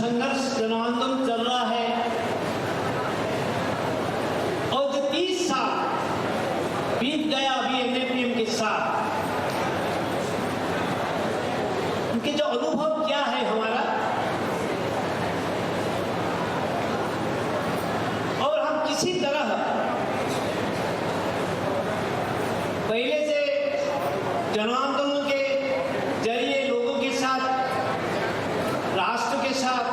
संघर्ष जन आंदोलन चल रहा है और जो 30 साल बीत गया अभी एनएपीएम के साथ, उनके जो अनुभव क्या है हमारा, और हम किसी तरह पहले से जन आंदोलन के जरिए लोगों के साथ, राष्ट्र के साथ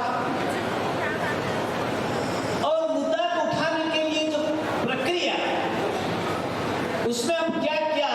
और मुद्दा को उठाने के लिए जो प्रक्रिया, उसमें हम क्या क्या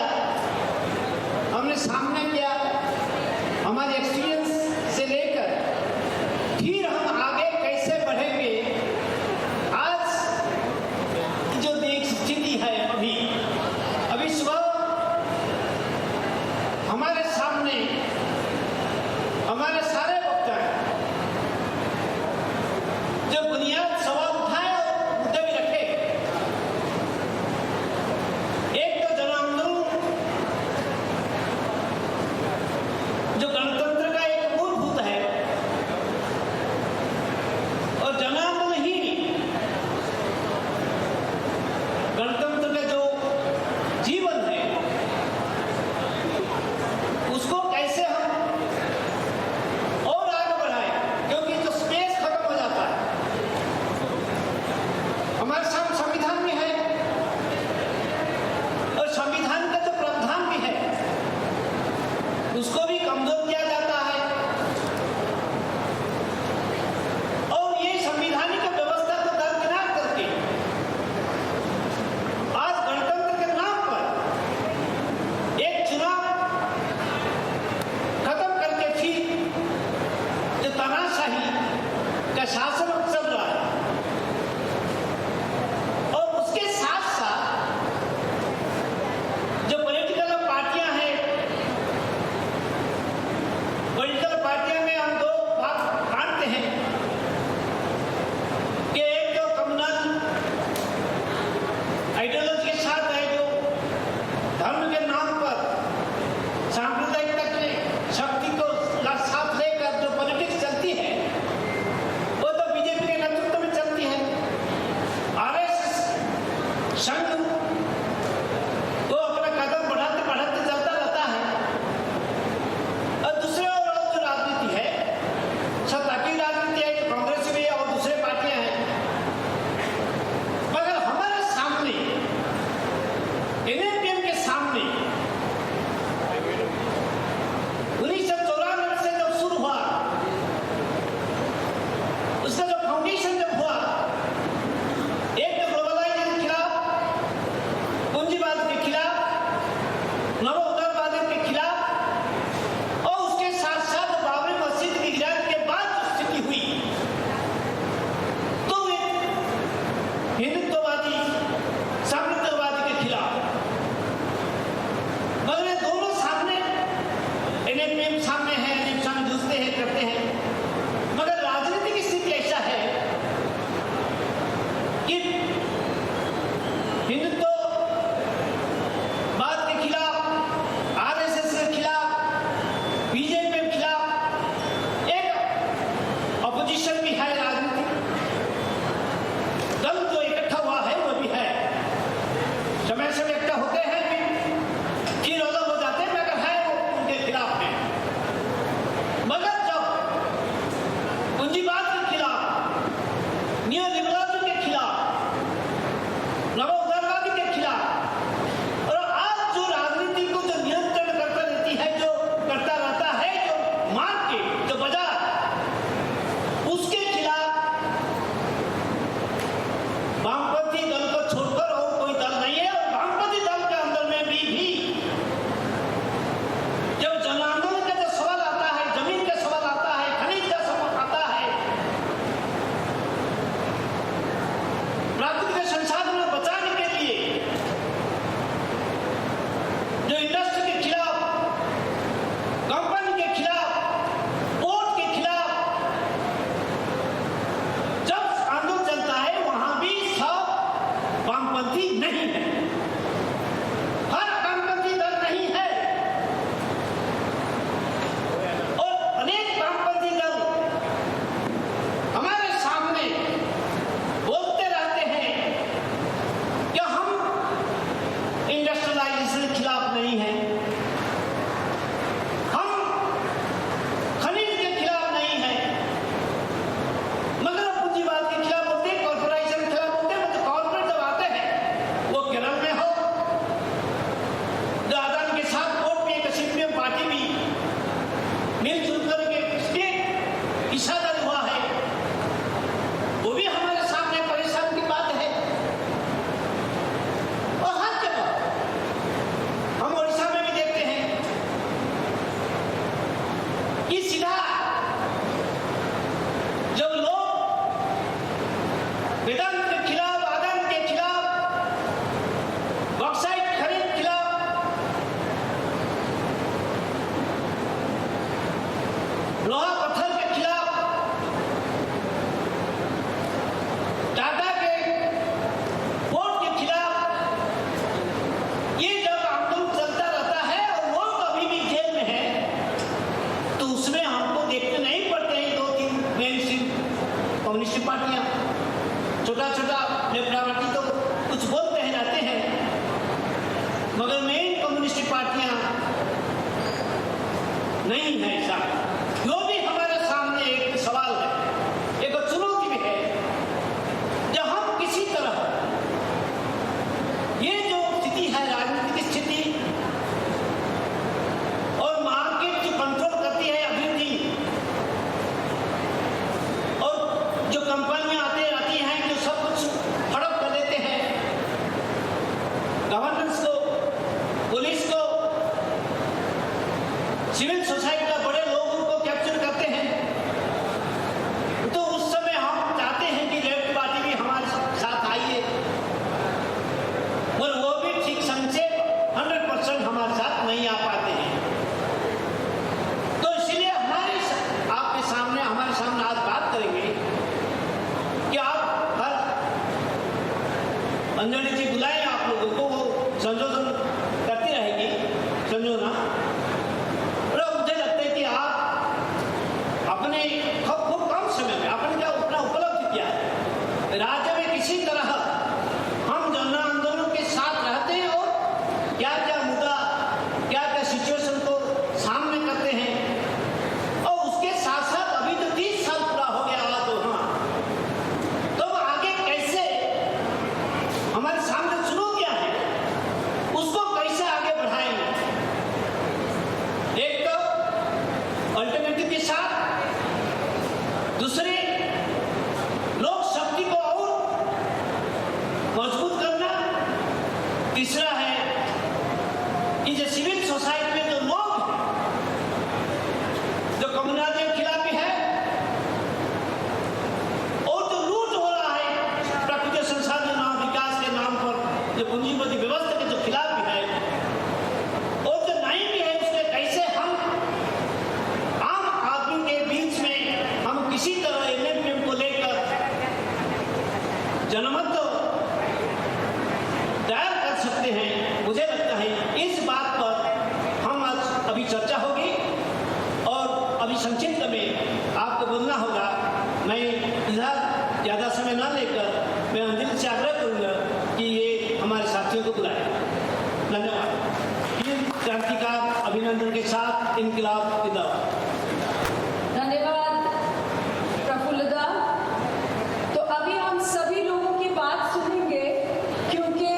लोहा पत्थर के खिलाफ, टाटा के पोर्ट के खिलाफ ये जब आंदोलन चलता रहता है और वो कभी भी जेल में है, तो उसमें हमको देखने नहीं पड़ते हैं 2-3 मेन कम्युनिस्ट पार्टियां। छोटा छोटा लेफ्ट तो कुछ बोलते हैं जाते हैं, मगर मेन कम्युनिस्ट पार्टियां नहीं है। ऐसा जो भी हमारे सामने एक सवाल है, एक चुनौती भी है, जब हम किसी तरह ये जो स्थिति है, राजनीतिक स्थिति और मार्केट जो कंट्रोल करती है अभिवृद्धि, और जो कंपनियां आती हैं जो सब कुछ हड़प कर देते हैं, गवर्नेंस को, पुलिस को, सिविल सोसाइटी का बड़े लोगों को कैप्चर करते हैं, तो उस समय हम चाहते हैं कि लेफ्ट पार्टी भी हमारे साथ आइए, और वो भी ठीक संग से 100% हमारे साथ नहीं आ पाते हैं। तो इसलिए हमारे सामने आज बात करेंगे कि आप हर अंजलि जी बुलाएं आप लोगों को, वो संशोधन करती रहेगी, संशोधन। और मुझे लगता है कि आप अपने खूब कम समय में आपने क्या उतना उपलब्ध किया है, राज्य में किसी तरह हम जन आंदोलन के साथ रहते हैं और क्या क्या मुद्दा, क्या क्या सिचुएशन को सामने करते हैं, और उसके साथ साथ अभी तो 30 साल पूरा हो गया तो हाँ, तो आगे कैसे हमारे सामने चुनौतियां हैं, उसको कैसे आगे बढ़ाएंगे। एक तो अल्टरनेटिव के साथ, दूसरे लोक शक्ति को और मजबूत करना, तीसरा है कि जो सिविल सोसाइटी में जो लोग हैं, जो कम्युनिज्म के खिलाफ भी है और जो लूट हो रहा है प्राकृतिक संसाधन विकास के नाम पर, जो पूंजीपति व्यवस्था के जो खिलाफ भी है और जो नहीं भी है, उसके कैसे हम आम आदमी के बीच में हम किसी तरह एमएनपीएम को लेकर जनमत तैयार कर सकते हैं। मुझे लगता है इस बात पर हम आज अभी चर्चा होगी और अभी संक्षिप्त में आपको बोलना होगा। मैं इधर ज़्यादा समय ना लेकर मैं दिल से आग्रह करूँगा कि ये हमारे साथियों को बुलाएं। धन्यवाद। वीर क्रांतिकार अभिनंदन के साथ इनकलाब जिंदाबाद। धन्यवाद प्रफुल्लदा। तो अभी हम सभी लोगों की बात सुनेंगे, क्योंकि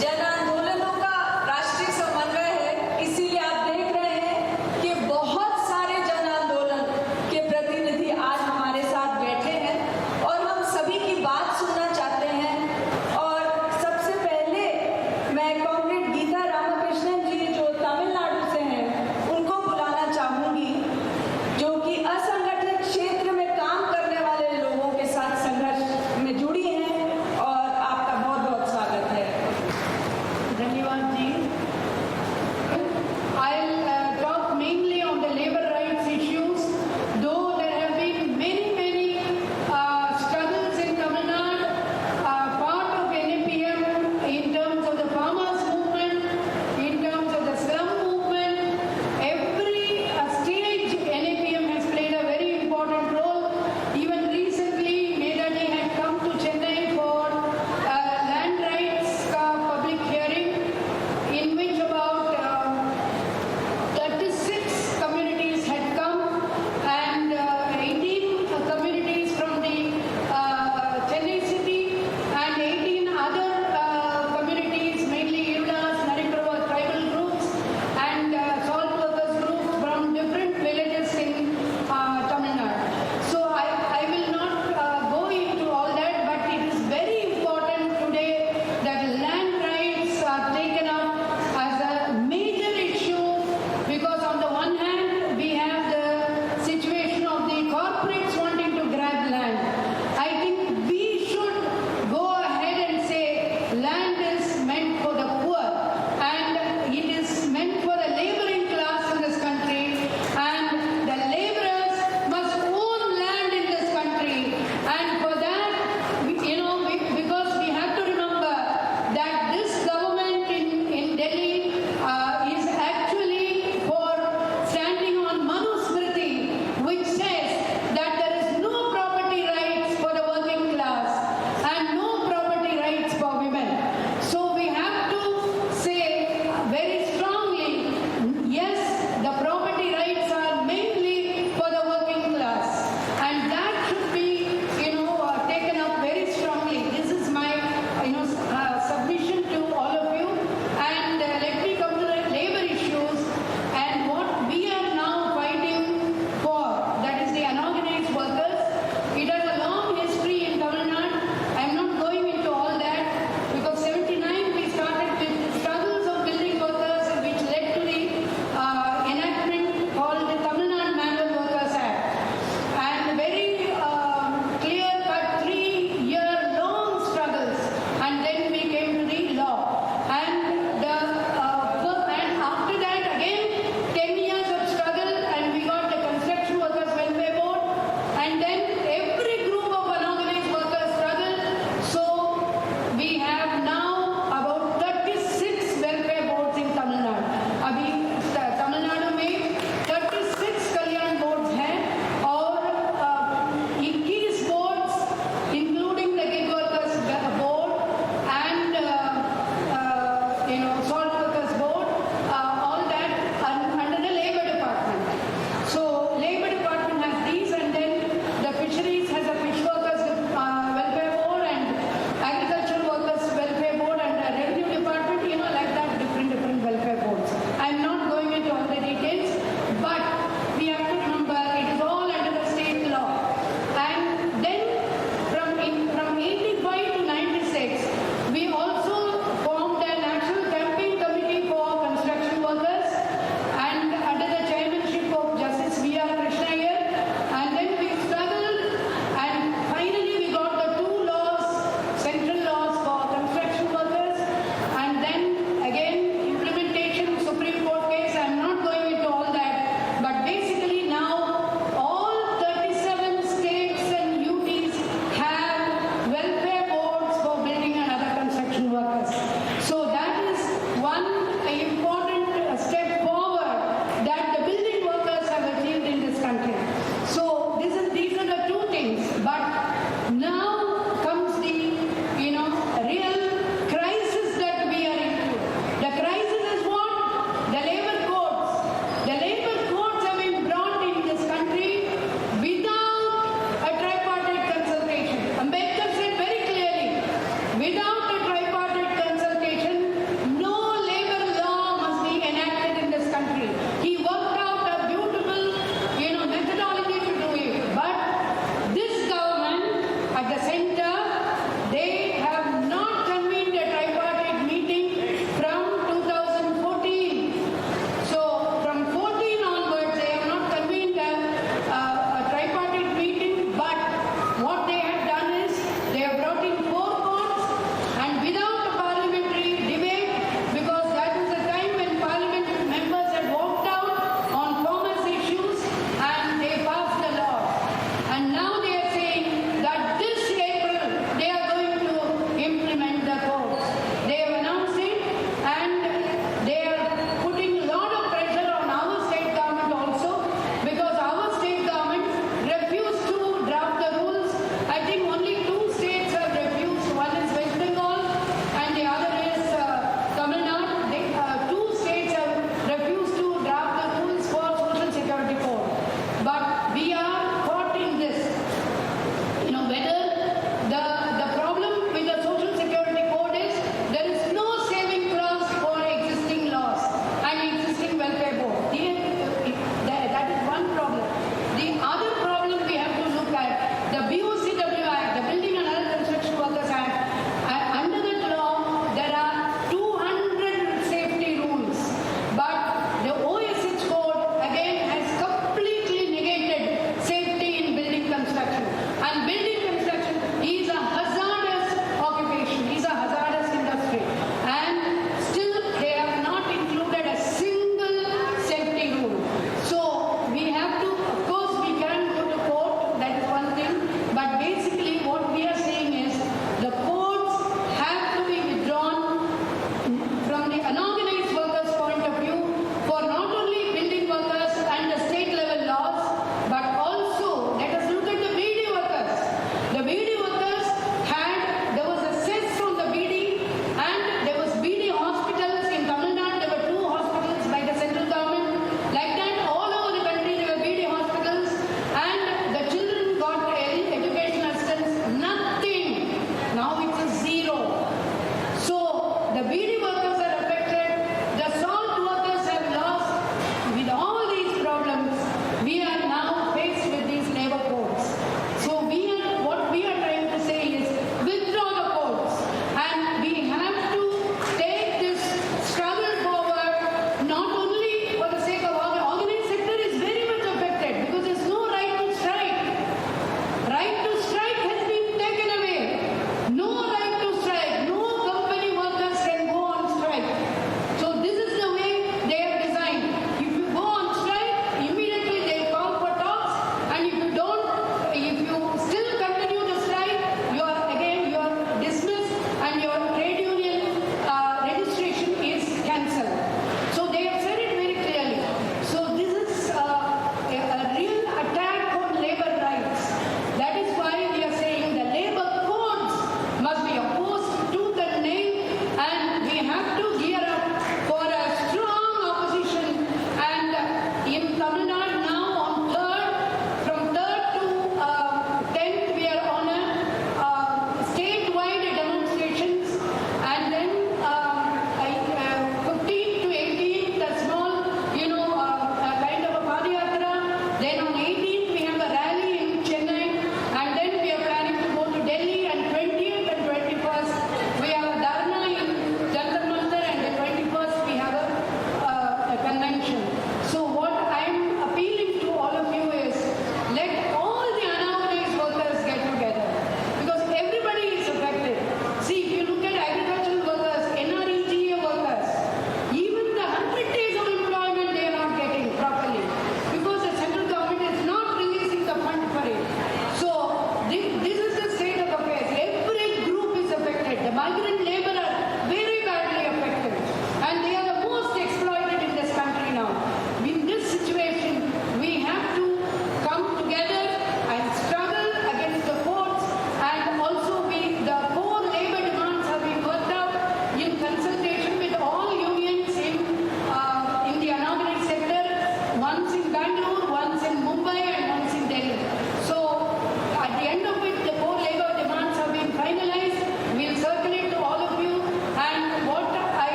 जन आंदोलनों का राष्ट्रीय समन्वय है, इसीलिए आप देख रहे हैं कि बहुत सारे जन आंदोलन के प्रतिनिधि आज हमारे साथ बैठे हैं और हम सभी की बात सुनना चाहते हैं। और सबसे पहले मैं कॉमरेड गीता रामकृष्णन जी, जो तमिलनाडु से हैं, उनको बुलाना चाहूँगी।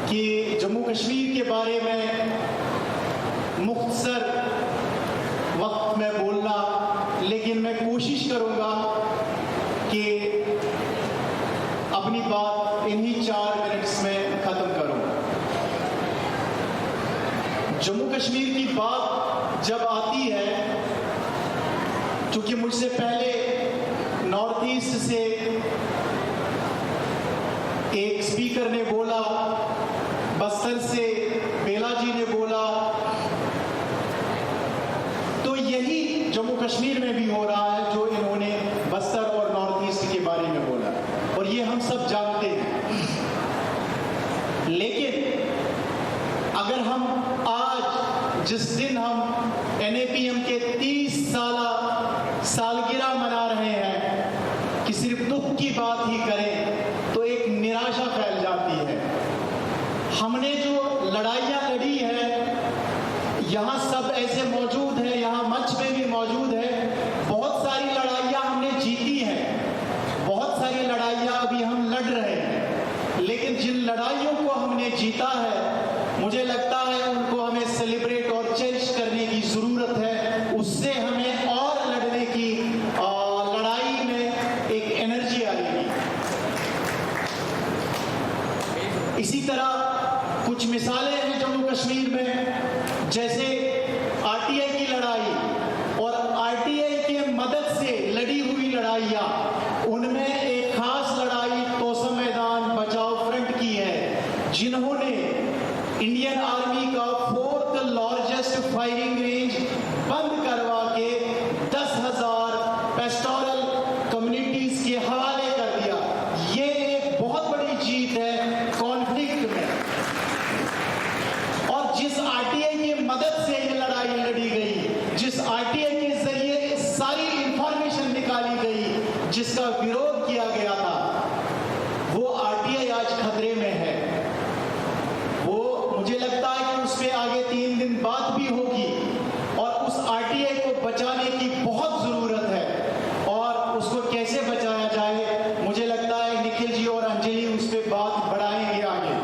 कि जम्मू कश्मीर के बारे में मुख्तसर वक्त में बोलना, लेकिन मैं कोशिश करूंगा कि अपनी बात इन्हीं 4 मिनट्स में ख़त्म करूं। जम्मू कश्मीर की बात जब आती है, चूंकि मुझसे पहले नॉर्थ ईस्ट से एक स्पीकर ने बोला, बस्तर से बेला जी ने बोला, तो यही जम्मू कश्मीर में भी हो रहा है जो इन्होंने बस्तर और नॉर्थ ईस्ट के बारे में बोला, और ये हम सब जानते हैं। लेकिन अगर हम आज जिस दिन हम NAPM के 30 सालगिरह मना रहे हैं कि सिर्फ दुख की बात ही करें, तो एक निराशा फैल जाती है। हमने जो लड़ाइयाँ लड़ी है, यहाँ सब ऐसे मौजूद हैं, यहाँ मंच में भी मौजूद है, बहुत सारी लड़ाइयाँ हमने जीती हैं, बहुत सारी लड़ाइयाँ अभी हम लड़ रहे हैं। लेकिन जिन लड़ाइयों को हमने जीता है, मुझे लगता है उनको हमें सेलिब्रेट और चेरिश करने की ज़रूरत है। उससे हमें और लड़ने की, लड़ाई में एक एनर्जी आएगी। इसी तरह कुछ मिसालें हैं जम्मू कश्मीर में, जैसे RTI की लड़ाई और RTI के मदद से लड़ी हुई लड़ाइयाँ। उनमें एक खास लड़ाई तोसम मैदान बचाओ फ्रंट की है, जिन्होंने इंडियन आर्मी का 4th लार्जेस्ट फायरिंग रेंज बंद करवा के 10,000 पेस्टोरल कम्युनिटीज के हवाले कर दिया। ये एक बहुत बड़ी जीत है कॉन्फ्लिक्ट में। और जिस RTI की मदद से ये लड़ाई लड़ी गई, जिस RTI के जरिए सारी इंफॉर्मेशन निकाली गई, जिसका विरोध किया गया था, वो RTI आज खतरे में है। मुझे लगता है कि उस पर आगे 3 दिन बात भी होगी, और उस RTI को बचाने की बहुत ज़रूरत है। और उसको कैसे बचाया जाए, मुझे लगता है निखिल जी और अंजलि उस पर बात बढ़ाएंगे आगे।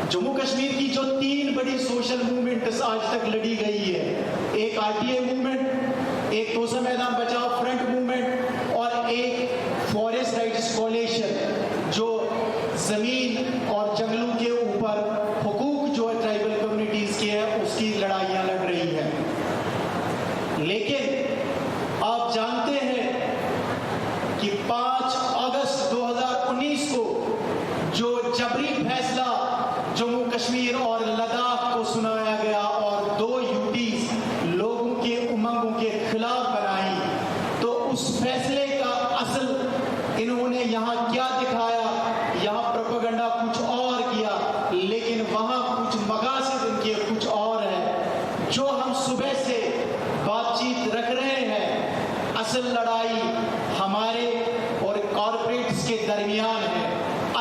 जम्मू कश्मीर की जो 3 बड़ी सोशल मूवमेंट्स आज तक लड़ी गई है, एक RTI मूवमेंट, एक तोसम मैदान बचाओ फ्रंट मूवमेंट, और एक फॉरेस्ट राइट्स कोalition, जो जमीन और जंगलों के ऊपर हुकूक जो है ट्राइबल कम्युनिटीज के है, उसकी लड़ाइयाँ लड़ रही है। लेकिन आप जानते हैं कि 5 अगस्त 2019 को जो जबरी फैसला जम्मू कश्मीर और लद्दाख को सुनाया गया और 2 UTs लोगों के उमंगों के खिलाफ बनाई, तो उस फैसले का असल इन्होंने यहाँ क्या दिखाया, यहाँ प्रोपेगेंडा कुछ और किया, लेकिन वहाँ कुछ मकासद इनके कुछ और है। जो हम सुबह से बातचीत रख रहे हैं, असल लड़ाई हमारे और कॉरपोरेट्स के दरमियान है।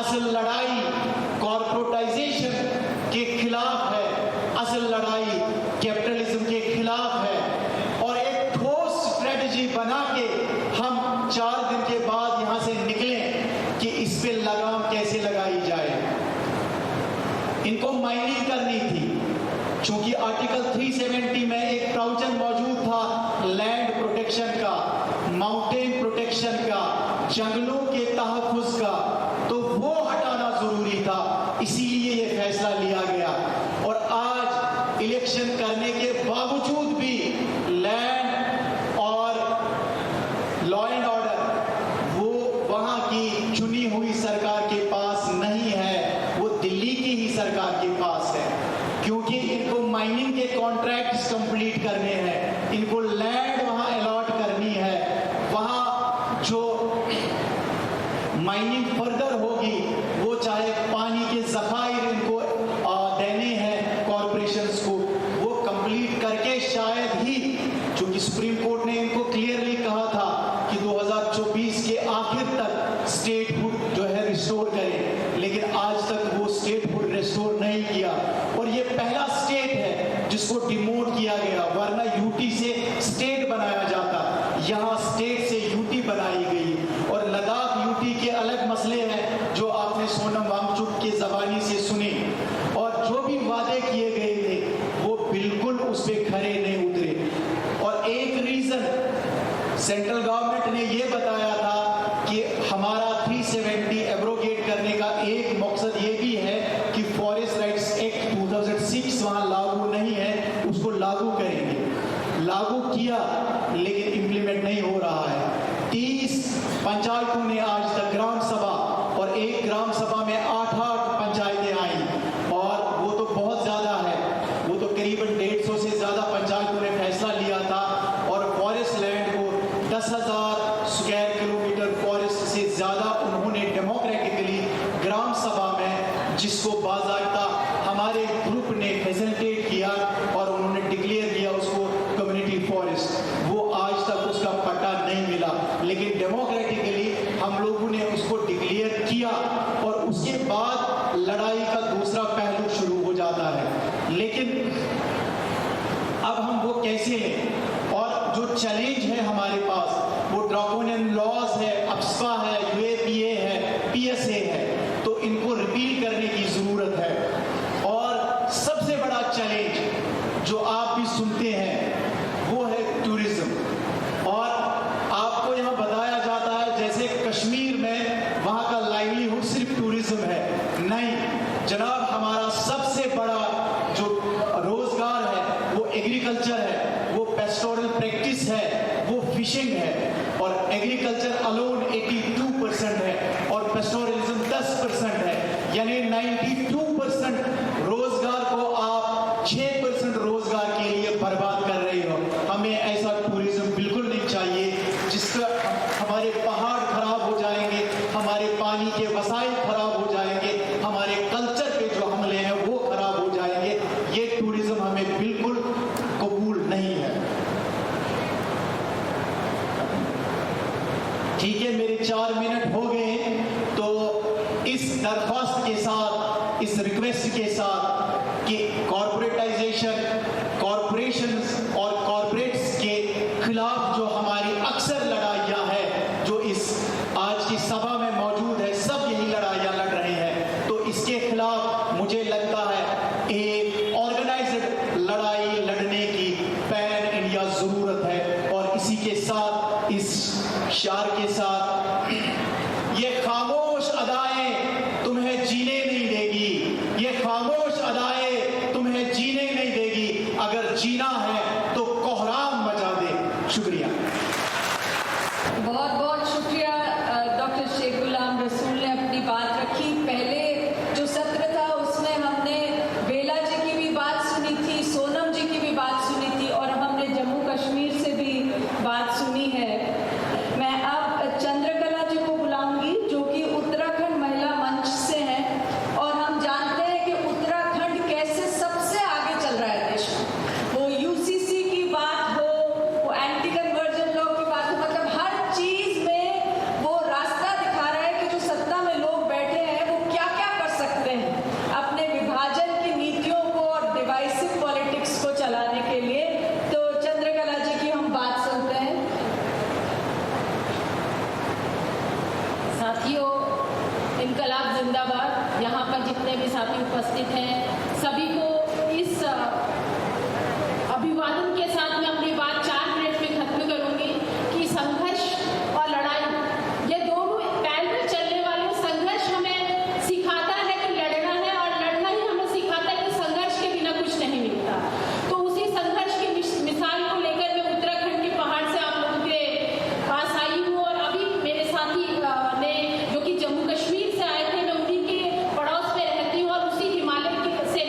असल लड़ाई कॉरपोरेटाइजेशन के खिलाफ है, असल लड़ाई कैपिटलिज्म के खिलाफ है। और एक ठोस स्ट्रेटजी बना के हम 4 दिन के बाद यहाँ से निकलें कि इस पे लगाम कैसे लगाई जाए। इनको माइनिंग करनी थी, चूंकि आर्टिकल 370 में एक प्रावधान मौजूद था लैंड प्रोटेक्शन का, माउंटेन प्रोटेक्शन का, जंगलों के तहफ़्फ़ुज़ का, तो वो हटाना जरूरी था। इसीलिए ये फैसला लिया गया। और आज इलेक्शन करने के बावजूद भी लैंड और लॉ एंड ऑर्डर वो वहाँ की चुनी हुई सरकार के पास नहीं है, वो दिल्ली की ही सरकार के पास है। क्योंकि इनको माइनिंग के कॉन्ट्रैक्ट्स कंप्लीट करने हैं, इनको लैंड वहाँ अलॉट करनी है, वहाँ जो माइनिंग फर्दर होगी वो चाहे पानी के ज़खायर इनको देने हैं कॉरपोरेशंस को, वो कंप्लीट करके शायद ही, चूंकि सुप्रीम कोर्ट ने इनको क्लियरली कहा था कि 2024 के आखिर तक स्टेटहुड जो है रिस्टोर करें, लेकिन आज तक वो स्टेटहुड रिस्टोर नहीं किया। और ये पहला स्टेट है जिसको डिमोट किया गया, वरना यूटी से स्टेट बनाया जाता, यहाँ स्टेट से यूटी बनाई गई। और लद्दाख यूटी के अलग मसले हैं जो आपने काम है जिसको बाज़ाब्ता हमारे ग्रुप ने फैसिलिटेट किया और उन्होंने डिक्लेयर किया उसको कम्युनिटी फॉरेस्ट। वो आज तक उसका पट्टा नहीं मिला, लेकिन डेमोक्रेटिकली हम लोगों ने उसको डिक्लेयर किया और उसके बाद लड़ाई का दूसरा पहलू शुरू हो जाता है। लेकिन अब हम वो कैसे हैं, और जो चैलेंज है हमारे पास वो ड्रैकोनियन लॉज है, अप्सपा है, यूएपीए है, पीएसए है, तो इनको रिपील करने की जरूरत है। और सबसे बड़ा चैलेंज जो आप भी सुनते हैं वो है टूरिज्म। और आपको यहाँ बताया जाता है जैसे कश्मीर में वहाँ का लाइवलीहुड सिर्फ टूरिज्म है, नहीं जनाब, हमारा सबसे बड़ा जो रोजगार है वो एग्रीकल्चर है, वो पेस्टोरल प्रैक्टिस है, वो फिशिंग है। और एग्रीकल्चर अलोन 82% है और पेस्टोरलिज्म 10% है, यानी 92% रोजगार को आप 6% रोजगार के लिए बर्बाद कर रहे हो। हमें ऐसा टूरिज्म बिल्कुल नहीं चाहिए जिसका हमारे पहाड़ खराब हो जाएंगे, हमारे पानी के वसाइल खराब हो जाएंगे, हमारे कल्चर पे जो हमले हैं वो खराब हो जाएंगे। ये टूरिज्म हमें बिल्कुल कबूल नहीं है। ठीक है, मेरे 4 मिनट हो गए, तो इस दरख्वास्त के साथ, इस रिक्वेस्ट के साथ कि कॉर्पोरेटाइजेशन, कॉर्पोरेशंस और कॉर्पोरेट्स के खिलाफ जो हमारी अक्सर लड़ाइयाँ हैं, जो इस आज की सभा में मौजूद है, सब यही लड़ाइयाँ लड़ रहे हैं, तो इसके खिलाफ मुझे लगता है एक ऑर्गेनाइज्ड लड़ाई लड़ने की पैन इंडिया जरूरत है। और इसी के साथ, इस शार के साथ, ये खामोश अदाएं तुम्हें जीने नहीं देगी, ये खामोश अदाएं तुम्हें जीने नहीं देगी। अगर जीना है तो कोहराम मचा दे। शुक्रिया। बहुत बहुत शुक्रिया डॉक्टर शेख गुलाम रसूल ने अपनी बात रखी। पहले जो सत्र था उसमें हमने बेला जी की भी बात सुनी थी, सोनम जी की भी बात सुनी थी और हमने जम्मू कश्मीर से भी बात सुनी है। मैं अब चंद्रकला जी को बुलाऊंगी जो कि उत्तराखंड महिला मंच से हैं और हम जानते हैं कि उत्तराखंड कैसे सबसे आगे चल रहा है देश में। वो यूसीसी की बात हो, वो एंटी कन्वर्जन लॉ की बात हो, मतलब हर चीज में वो रास्ता दिखा रहा है कि जो सत्ता में लोग बैठे हैं वो क्या क्या कर सकते हैं अपने विभाजन की नीतियों को और डिवाइसिव पॉलिटिक्स को चलाने के लिए। तो चंद्रकला जी की हम बात सुनते हैं। साथियों, इनकलाब जिंदाबाद। यहाँ पर जितने भी साथी उपस्थित हैं सभी को इस अभिवादन के साथ मैं अपनी बात 4 मिनट में खत्म करूंगी कि संघर्ष और लड़ाई ये दोनों पैरेलल चलने वाले। संघर्ष हमें सिखाता है कि लड़ना है और लड़ना ही हमें सिखाता है कि संघर्ष के बिना कुछ नहीं मिलता। तो उसी संघर्ष की मिसाल को लेकर मैं उत्तराखंड के पहाड़ से आप लोगों के पास आई हूँ और अभी मेरे साथी ने जो कि जम्मू कश्मीर से आए थे, मैं उन्हीं के पड़ोस में रहती हूँ और उसी हिमालय से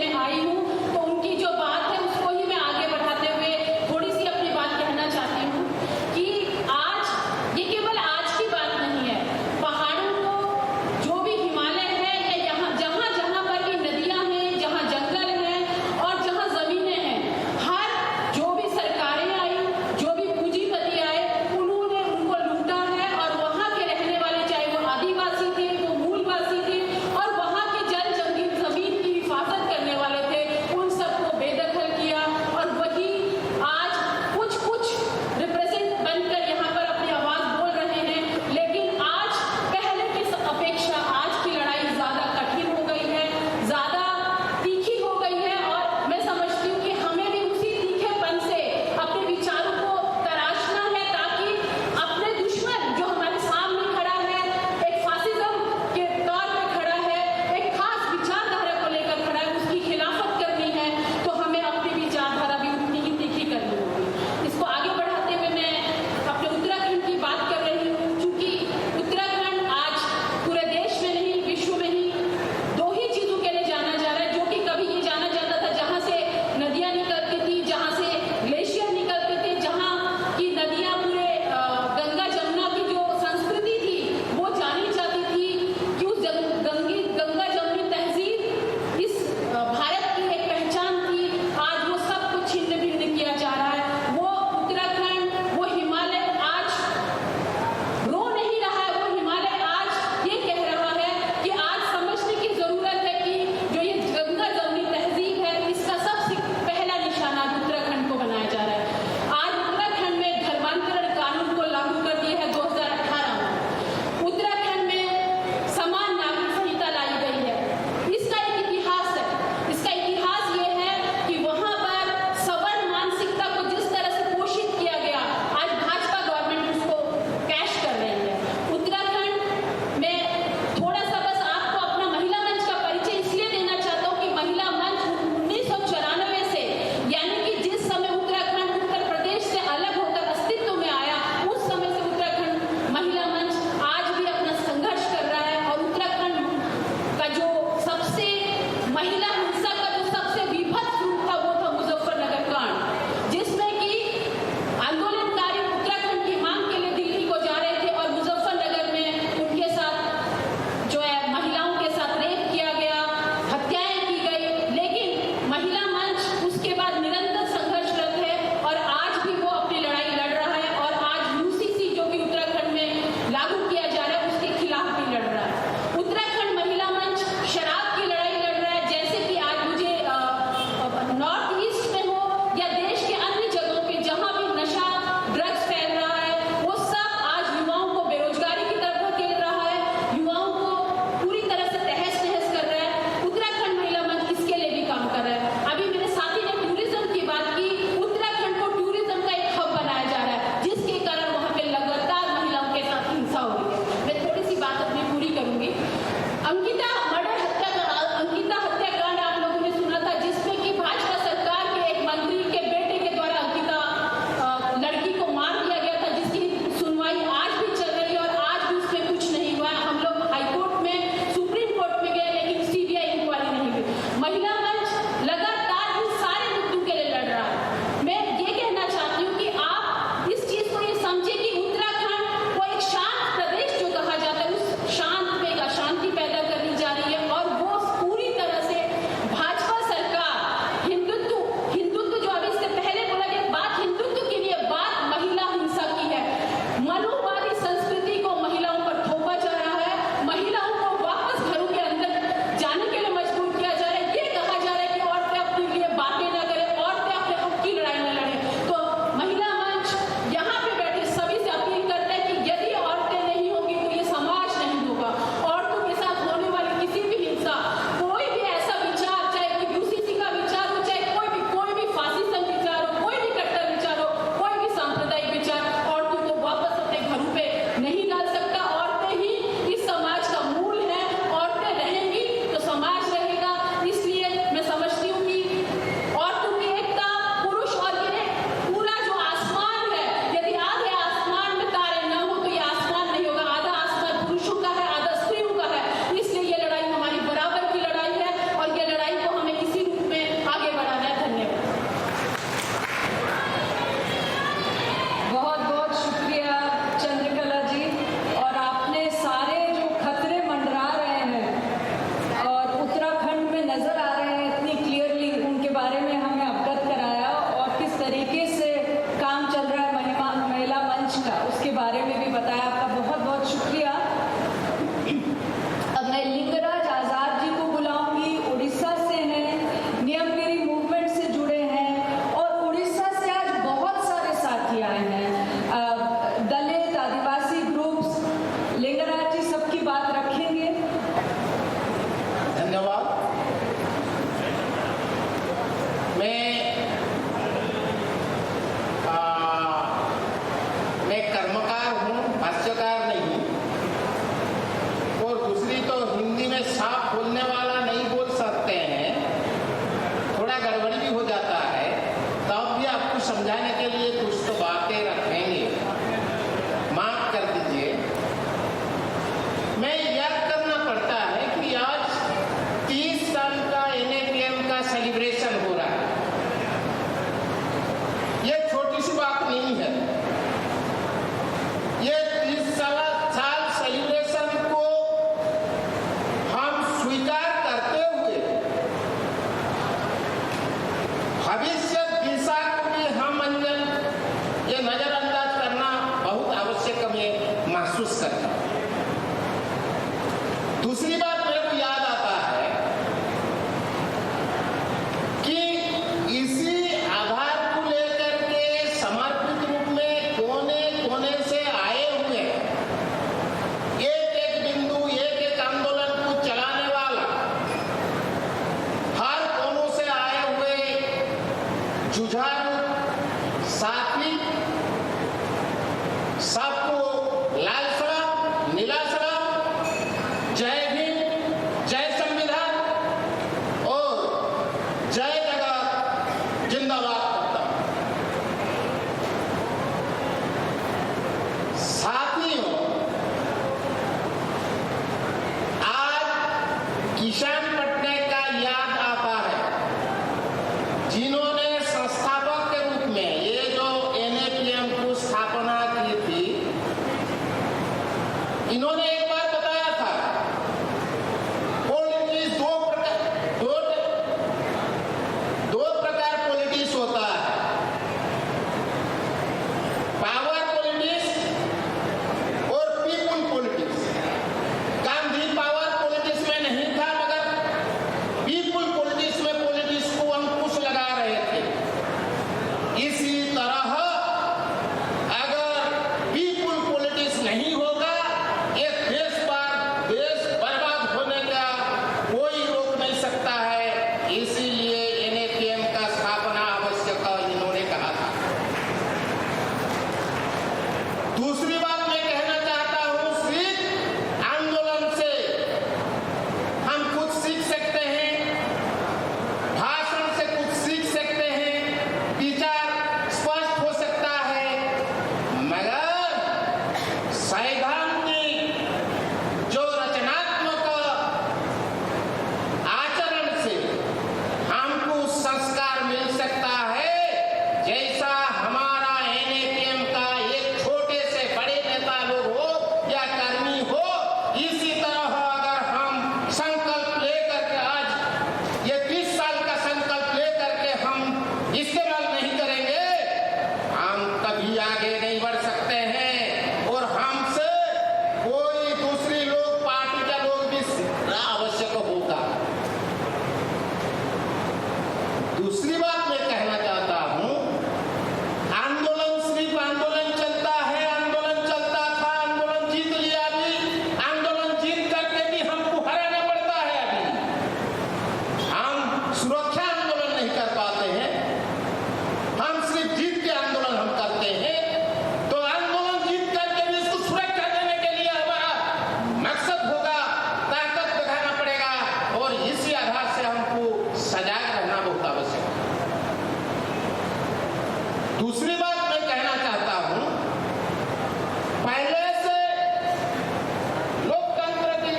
सेलिब्रेशन हो रहा है। ये छोटी सी बात नहीं है। ये 30 साल सेलिब्रेशन को हम स्वीकार करते हुए भविष्य दिशा को भी हम अंजन ये नजरअंदाज करना बहुत आवश्यक हमें महसूस करता है। दूसरी बात मेरे को याद आता है कि इसी आधार को लेकर के समर्पित रूप में कोने कोने से आए हुए एक एक बिंदु एक एक आंदोलन को चलाने वाला हर कोनों से आए हुए जुझारू साथी सबको लाल सलाम, नीला सलाम, जय भीम, जय संविधान और जय जगत जिंदाबाद करता हूं। साथियों, आज किसान पटनायक का याद आता है, जिन्होंने संस्थापक के रूप में ये जो NAPM को स्थापना की थी। इन्होंने एक बार बताया था पॉलिटिक्स दो प्रकार पॉलिटिक्स होता है, पावर पॉलिटिक्स और people politics. Gandhi power politics में नहीं था, मगर पीपुल पॉलिटिक्स में पॉलिटिक्स को अंकुश लगा रहे थे। इसी तरह अगर पीपुल पॉलिटिक्स नहीं होगा, एक देश बर्बाद होने का कोई रोक नहीं सकता है। इसीलिए NAPM का स्थापना आवश्यक इन्होंने कहा था। दूसरी बात मैं कहना चाहता हूं, सिर्फ आंदोलन से हम कुछ सीख सकते हैं, भाषण से कुछ सीख सकते हैं, विचार स्पष्ट हो सकता है, मगर सैद्धांतिक जो रचनात्मक आचरण से हमको संस्कार मिल सकता है। जैसा हमारा NAPM का एक छोटे से बड़े नेता लोग हो या कर्मी हो, इसी तरह अगर हम संकल्प लेकर के आज ये 30 साल का संकल्प लेकर के हम इस्तेमाल नहीं करेंगे, हम कभी आगे नहीं बढ़ सकते हैं और हमसे कोई दूसरी लोग पार्टी का लोग भी सीखना आवश्यक होगा। दूसरी बात मैं कहना चाहता हूं, आंदोलन सिर्फ आंदोलन चलता है, आंदोलन चलता था, आंदोलन जीत लिया, अभी आंदोलन जीत करके भी हमको हराना पड़ता है। अभी हम सुरक्षा आंदोलन नहीं कर पाते हैं, हम सिर्फ जीत के आंदोलन हम करते हैं। तो आंदोलन जीत करके भी इसको सुरक्षा देने के लिए हमारा मकसद होगा, ताकत दिखाना पड़ेगा और इसी आधार से हमको सजाग रहना बहुत आवश्यक है। दूसरी बात मैं कहना चाहता हूं, पहले से लोकतंत्र की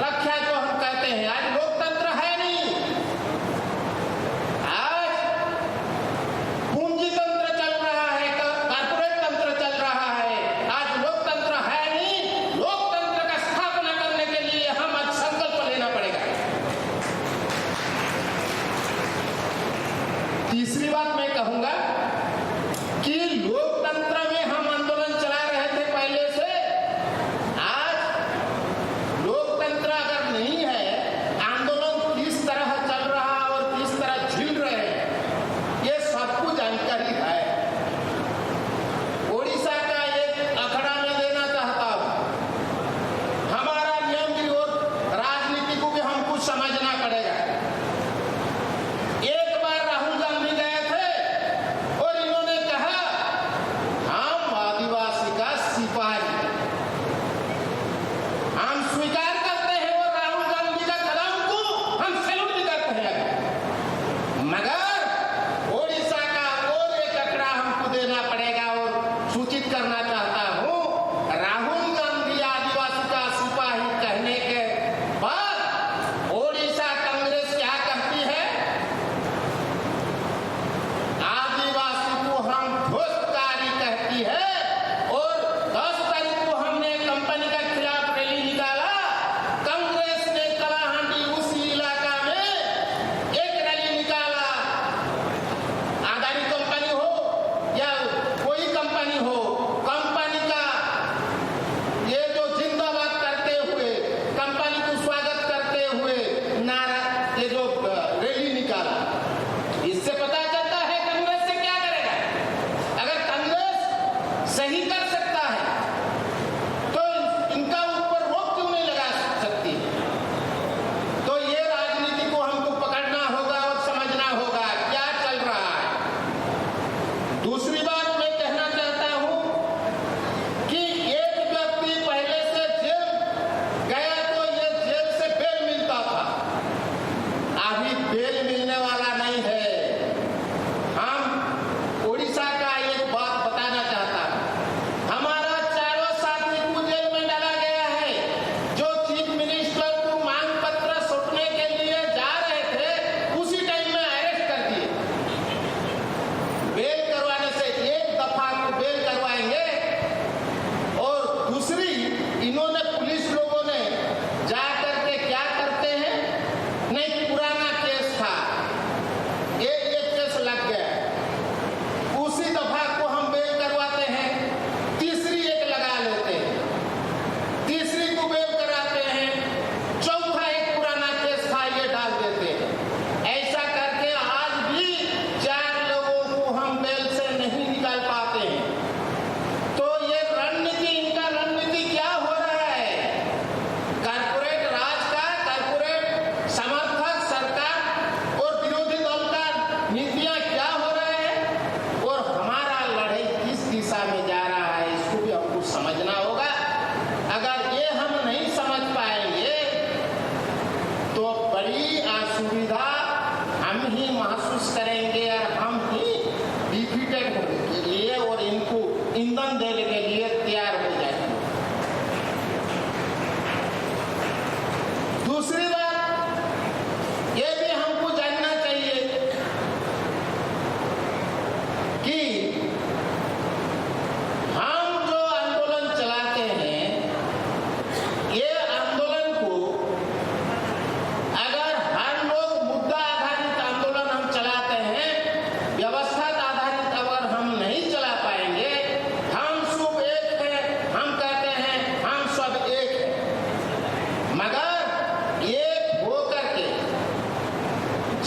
रक्षा जो हम कहते हैं, आज लोकतंत्र है नहीं, आज पूंजी तंत्र चल रहा है, कॉर्पोरेट तंत्र चल रहा है। आज लोकतंत्र है नहीं, लोकतंत्र का स्थापना करने के लिए हम आज संकल्प लेना पड़ेगा। तीसरी बात मैं कहूंगा कि लोकतंत्र में हम आंदोलन चला रहे थे पहले से, आज लोकतंत्र अगर नहीं है, आंदोलन किस तरह चल रहा और किस तरह झिल रहे हैं, ये सबको जानकारी है। ओडिशा का एक अखड़ा में देना चाहता हूं, हमारा नियम भी और राजनीति को भी हमको समझना पड़ेगा। एक बार राहुल गांधी गए थे और इन्होंने कहा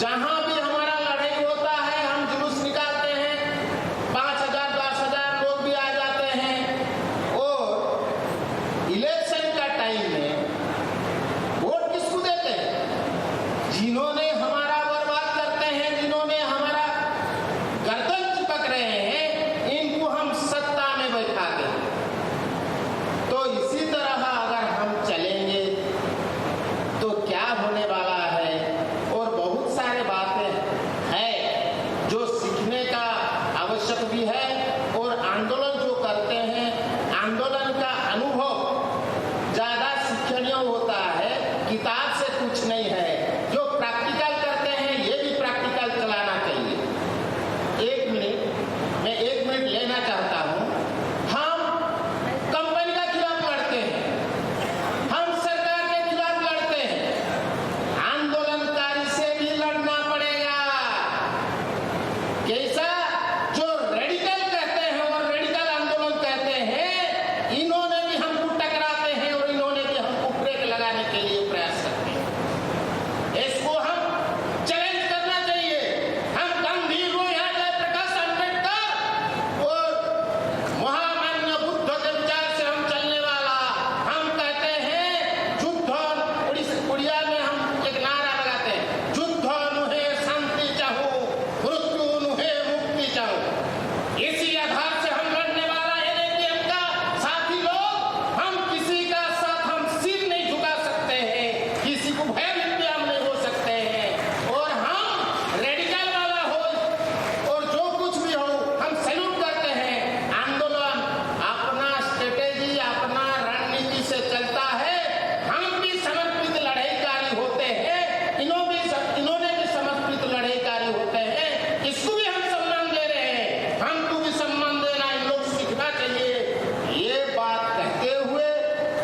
जहां भी हमारा लड़ाई होता है हम जुलूस निकालते हैं, 5,000 10,000 लोग भी आ जाते हैं। और इलेक्शन का टाइम में वोट किसको देते हैं? जिन्होंने हमारा बर्बाद करते हैं, जिन्होंने हमारा गर्दन चिपक रहे हैं, इनको हम सत्ता में बैठाते हैं। तो इसी तरह अगर हम चलेंगे तो क्या होने वाला है? और बहुत सारे बातें हैं जो सीखने का आवश्यक भी है। और आंदोलन जो करते हैं, आंदोलन का अनुभव ज्यादा शिक्षणीय होता है, किताब से कुछ नहीं है। जो प्रैक्टिकल करते हैं ये भी प्रैक्टिकल चलाना चाहिए। 1 मिनट, मैं 1 मिनट लेना चाहता हूं। हम कंपनी के खिलाफ लड़ते हैं, हम सरकार के खिलाफ लड़ते हैं, आंदोलनकारी से भी लड़ना पड़ेगा। कैसा? जो रेडिकल कहते हैं और रेडिकल आंदोलन कहते हैं, इन्होंने भी हमको टकराते हैं और इन्होंने भी हमको ब्रेक लगाने के लिए प्रयास करते हैं। इसको हम चैलेंज करना चाहिए। हम गंभीर हो या जयप्रकाश अम्बेडकर और महामान्य बुद्ध के विचार से हम चलने वाला। हम कहते हैं युद्ध, उड़िया में हम एक नारा लगाते हैं, युद्ध नुहे शांति चाहो, मृत्यु नुहे मुक्ति चाहो। इसी आधार से हम लड़ने वाला एनएपीएम का साथी लोग, हम किसी का साथ हम सिर नहीं झुका सकते हैं, किसी को भयभीत भी हम नहीं हो सकते हैं। और हम रेडिकल वाला हो और जो कुछ भी हो, हम सैल्यूट करते हैं। आंदोलन अपना स्ट्रेटेजी, अपना रणनीति से चलता है। हम भी समर्पित लड़ाईकारी होते हैं, इन्होंने भी समर्पित लड़ाईकारी होते हैं। इसको भी हम सम्मान दे रहे हैं, हमको भी सम्मान देना इन लोग सीखना चाहिए। ये बात कहते हुए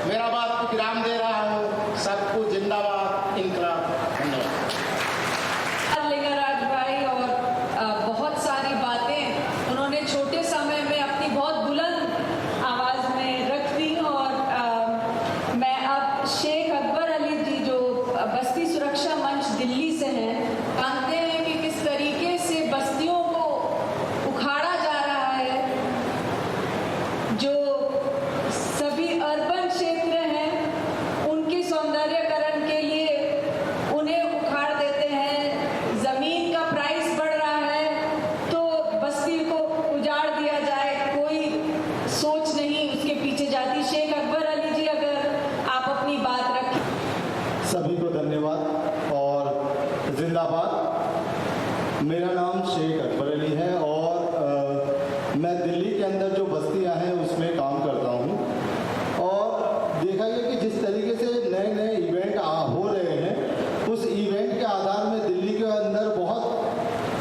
मेरा बात को विराम दे रहा हूँ। सबको जिंदाबाद, इनकलाब। धन्यवाद। लिंगाराज भाई और बहुत सारी बातें उन्होंने छोटे समय में अपनी बहुत बुलंद आवाज में रख दी। और मैं अब शेख अकबर अली जी जो बस्ती सुरक्षा मंच दिल्ली से हैं, जानते हैं कि किस तरीके से बस्तियों को उखाड़ा जा रहा है। जो सभी अर्बन क्षेत्र हैं उनके सौंदर्यकरण के लिए उन्हें उखाड़ देते हैं। जमीन का प्राइस बढ़ रहा है तो बस्ती को उजाड़ दिया जाए, कोई सोच नहीं उसके पीछे जाती। शेख अकबर अली जी अगर आप अपनी बात रखें। सभी को धन्यवाद और जिंदाबाद। मेरा नाम शेख अकबर अली है और मैं दिल्ली के अंदर जो बस्तियां हैं उसमें काम करता हूं। और देखा गया कि जिस तरीके से नए नए इवेंट हो रहे हैं, उस इवेंट के आधार में दिल्ली के अंदर बहुत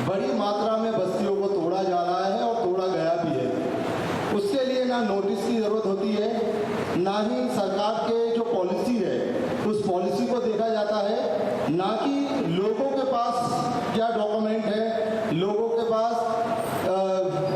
बड़ी मात्रा में बस्तियों को तोड़ा जा रहा है और तोड़ा गया भी है। उसके लिए ना नोटिस की ज़रूरत होती है, ना ही सरकार के जो पॉलिसी है उस पॉलिसी को देखा जाता है, ना कि लोगों के पास क्या डॉक्यूमेंट है, लोगों के पास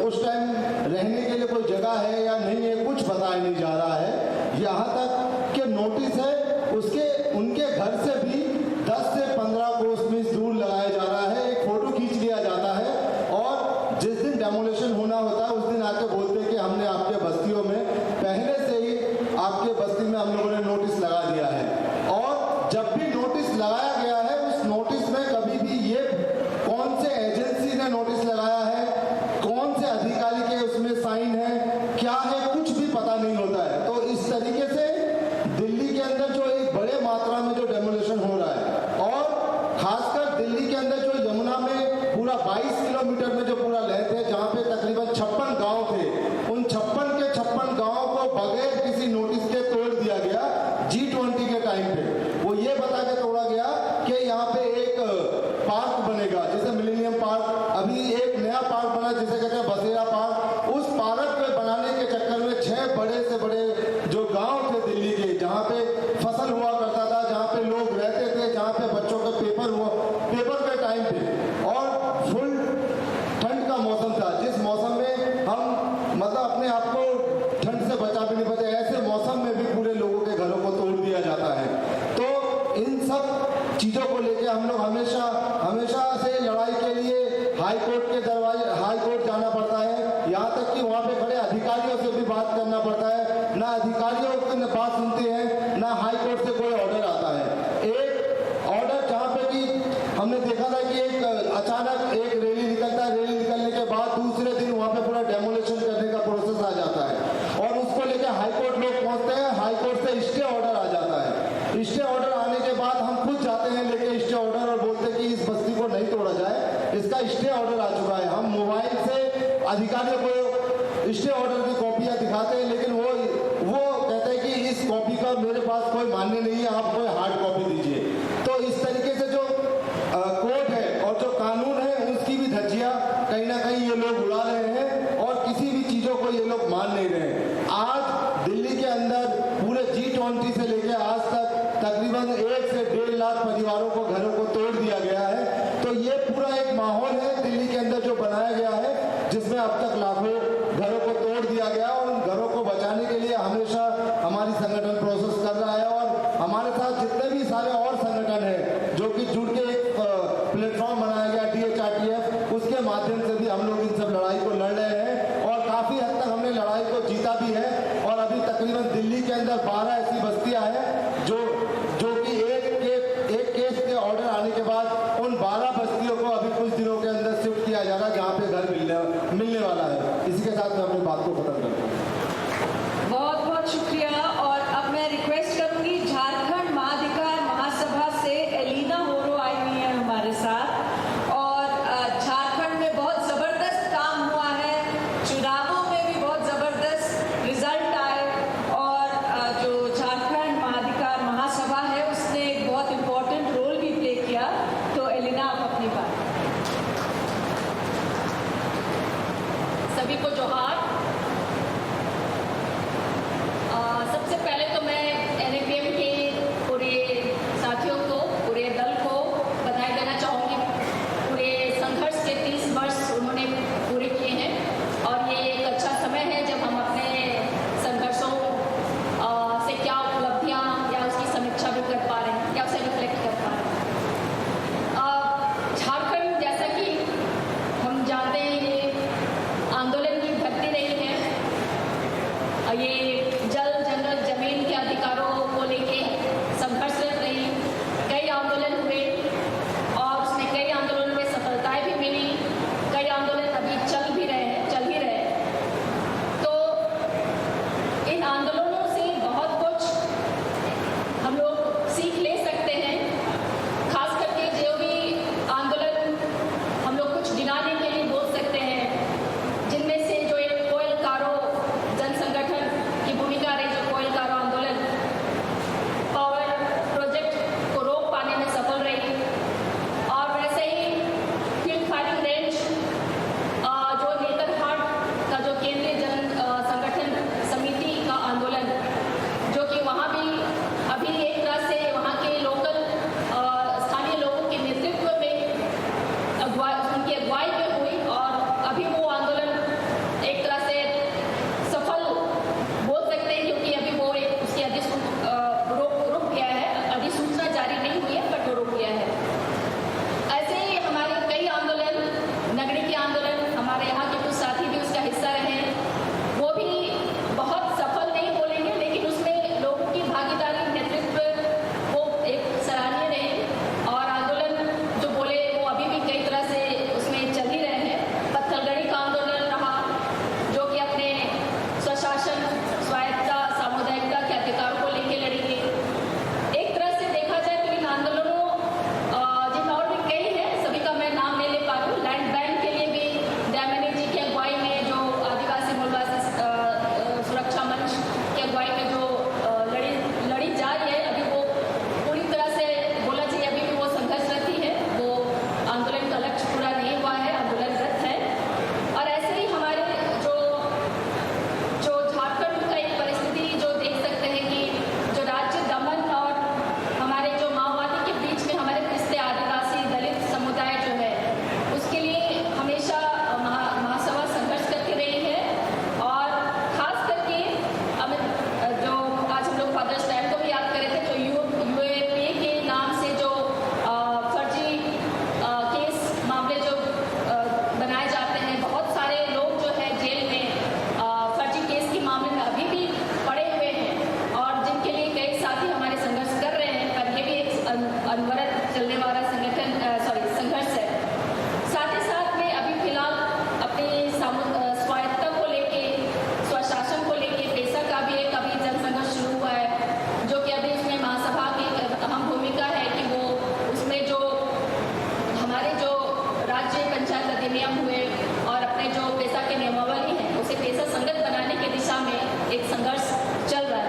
उस टाइम रहने के लिए कोई जगह है या नहीं है, कुछ बताया नहीं जा रहा है। यहाँ तक कि नोटिस है उसके उनके घर से भी 10 से 15 कोस मील दूर लगाया जा रहा है। एक फोटो खींच लिया जाता है और जिस दिन डेमोलेशन होना होता है उस दिन आके बोलते हैं कि हमने आपके बस्तियों में पहले से ही आपके बस्ती में हम लोगों ने नोटिस लगा दिया है। और जब भी नोटिस लगाया गया है उस नोटिस में कभी भी ये कौन से एजेंसी ने नोटिस लगाया है, कौन से अधिकारी के उसमें साइन है, क्या है, कुछ भी पता नहीं होता है। तो इस तरीके से दिल्ली के अंदर जो एक बड़े मात्रा में जो डेमोलेशन हो रहा है, और खासकर दिल्ली के अंदर जो यमुना में पूरा 22 किलोमीटर में जो पूरा लेंथ है, जहाँ पे तकरीबन 56 गांव थे, उन 56 के 56 गांव को बगैर किसी नोटिस के तोड़ दिया गया G20 के टाइम पे। वो ये बता के तोड़ा गया कि यहाँ पे एक पार्क बनेगा, जैसे मिलेनियम पार्क। अभी एक नया पार्क बना जिसे कहते हैं बसेरा पार्क। उस पार्क पे बनाने के चक्कर में 6 बड़े से बड़े जो गांव थे दिल्ली के, जहाँ पे फसल हुआ करता था, जहाँ पे लोग रहते थे, जहाँ पे बच्चों का पेपर के टाइम पे, और फुल ठंड का मौसम था, जिस मौसम में हम मतलब अपने आप को ठंड से बचा भी नहीं पाते, ऐसे मौसम में भी पूरे लोगों के घरों को तोड़ दिया जाता है। तो इन सब चीज़ों को लेकर हम लोग हमेशा से लड़ाई के लिए हाई कोर्ट जाना पड़ता है। यहाँ तक कि वहाँ पे खड़े अधिकारियों से भी बात करना पड़ता है, ना अधिकारियों की बात सुनते हैं, ना हाई कोर्ट से कोई ऑर्डर आता है। एक ऑर्डर जहाँ पे कि हमने देखा था कि एक अचानक एक रैली निकलता है, रैली निकलने के बाद दूसरे दिन वहाँ पे पूरा डेमोलिशन करने का प्रोसेस आ जाता है और उसको लेकर हाई कोर्ट लोग पहुँचते हैं, हाई कोर्ट से स्टे ऑर्डर आ जाता है। स्टे ऑर्डर आने के बाद हम खुद जाते हैं लेके स्टे ऑर्डर और बोलते हैं कि इस बस्ती को नहीं तोड़ा जाए, इसका स्टे ऑर्डर आ चुका है। हम मोबाइल से अधिकारियों को स्टे ऑर्डर की कॉपियाँ दिखाते हैं, लेकिन वो कहते हैं कि इस कॉपी का मेरे पास कोई मान्य नहीं है, आप कोई हार्ड कॉपी दीजिए। तो इस तरीके से जो कोर्ट है और जो कानून है उसकी भी धज्जियाँ कहीं ना कहीं ये लोग उड़ा रहे हैं और किसी भी चीज़ों को ये लोग मान नहीं रहे हैं। आज दिल्ली के अंदर पूरे G20 से लेकर आज तक तकरीबन 1 से 1.5 लाख परिवारों को घरों को तोड़ दिया गया है। तो ये पूरा एक माहौल है दिल्ली के अंदर जो बनाया गया है, जिसमें अब तक लाखों घरों को तोड़ दिया गया और उन घरों को बचाने के लिए हमेशा हमारी संगठन प्रोसेस कर रहा है और हमारे साथ जितने भी सारे और संगठन हैं जो कि जुड़ के एक प्लेटफॉर्म बनाया गया DHRTF, उसके माध्यम से भी हम लोग इन सब लड़ाई को लड़ रहे हैं और काफ़ी हद तक हमने लड़ाई को जीता भी है। और अभी तकरीबन दिल्ली के अंदर 12 ऐसी बस्तियां हैं जो कि एक केस के ऑर्डर आने के बाद उन 12 बस्तियों को अभी कुछ दिनों के अंदर शिफ्ट किया जा रहा है जहाँ पे घर मिलने वाला है। इसी के साथ मैं अपनी बात को खत्म करता हूँ। बहुत बहुत शुक्रिया। और अब मैं रिक्वेस्ट करूंगी, झारखंड मानवाधिकार महासभा से एलिना होरो आई हुई है हमारे साथ और झारखंड में बहुत ज़बरदस्त काम हुआ है, चुनावों में भी बहुत ज़बरदस्त रिजल्ट आए और जो झारखंड मानवाधिकार महासभा है उसने एक बहुत इम्पोर्टेंट रोल भी प्ले किया। पंचायत अधिनियम हुए और अपने जो पेशा के नियमावली हैं उसे पेशा संगत बनाने की दिशा में एक संघर्ष चल रहा है।